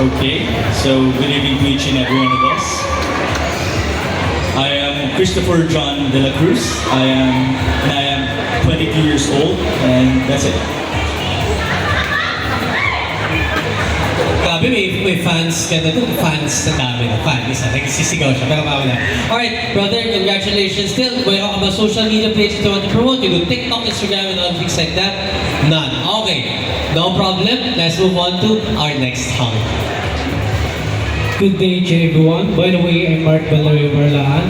Okay, so good evening to each and every one of us. I am Christopher John de la Cruz. I am 22 years old, and that's it. Grabe, may fans ka na doon. Fans na dami. Fan, isa. Nagsisigaw siya. Pero mawala. Alright, brother, congratulations. Still, mayroon ka ba social media page that you want to promote? You do TikTok, Instagram, and all things like that? None. Okay. No problem. Let's move on to our next hunk. Good day to everyone. By the way, I'm Mark Valerio Marlaan.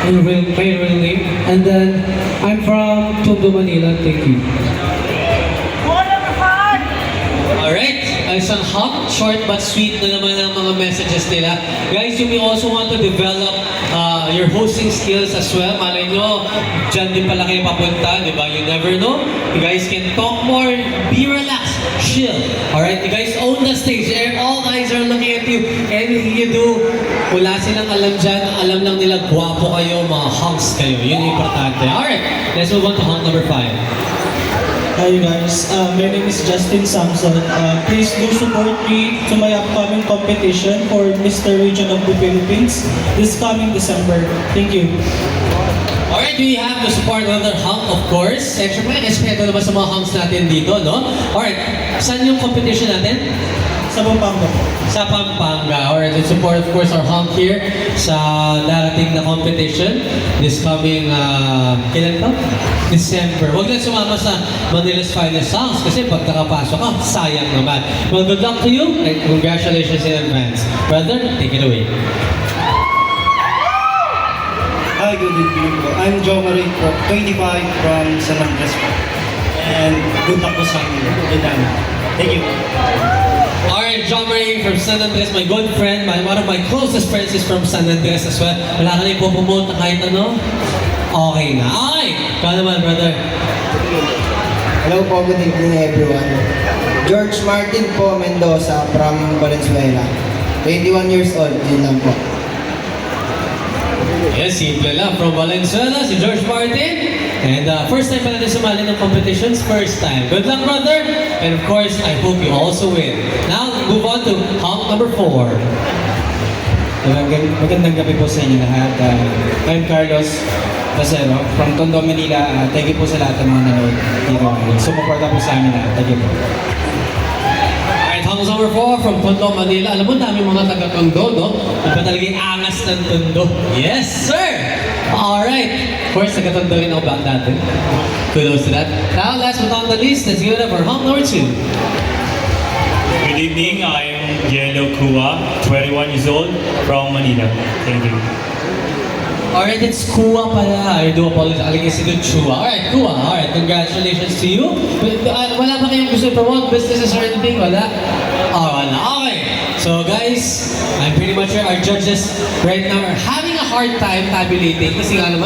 My real name. And then, I'm from Tondo, Manila. Thank you. Alright, isang hunk, short but sweet na naman ang mga messages nila. Guys, you may also want to develop your hosting skills as well. Malay nyo, dyan din pala kayo papunta, di ba? You never know. You guys can talk more, be relaxed, chill. Alright, you guys own the stage. All eyes are looking at you. Anything you do, wala silang alam dyan. Alam lang nila, gwapo kayo, mga hunks kayo. Yun yung importante. Alright, let's move on to hunk number 5. Hi guys, my name is Justin Samson. Please do support me to my upcoming competition for Mr. Region of the Philippines this coming December. Thank you. Alright, we have to support another hunk, of course. And syempre, respeto naman sa mga hunks natin dito, no? Alright, saan yung competition natin? Sa Pampanga po. Sa Pampanga. Alright, let's support, of course, our hunk here sa darating na competition this coming, kailan to? December. Huwag lang sumama sa ManilasFinestHunks kasi pag nakapasok ka, sayang naman. Well, good luck to you and congratulations in advance. Brother, take it away. Hi, good evening po. I'm Joe Marie po, 25 from San Andres po. And good luck po sa akin. Thank you. Alright, John Marie from San Andres, my good friend, one of my closest friends is from San Andres as well. Wala ka na ipopromote na kahit ano? Okay na. Okay! Ikaw naman, brother. Hello po, good evening everyone. George Martin po Mendoza from Valenzuela. 21 years old, yun lang po. Yes, simple lang. From Valenzuela, si George Martin. And first time pa natin sumali ng competitions, first time. Good luck, brother. And of course, I hope you also win. Now, move on to hunk number 4. Magandang gabi po sa inyo lahat. I'm Carlos Basero from Tondo, Manila. Thank you po sa lahat ng mga nanood dito. Sumuporta po sa amin lahat. Thank you po. Alright, hunk number 4 from Tondo, Manila. Alam mo, dami mga taga-Tondo, no? Iba talaga yung angas ng Tondo. Yes, sir! Alright. Of course, taga-Tondo rin ako back dati. Kudos to that. Now, last but not the least, let's give it up for hunk number 2. Good evening, I'm Yellow Kua, 21 years old, from Manila. Thank you. Alright, it's Kua pala. I do apologize. Aling kasi doon Chua. Alright, Kua. Alright, congratulations to you. Wala ba kayong gusto i-promote businesses or anything? Wala? Oh, wala. Okay. So guys, I'm pretty much sure our judges right now are having a hard time tabulating kasi nga naman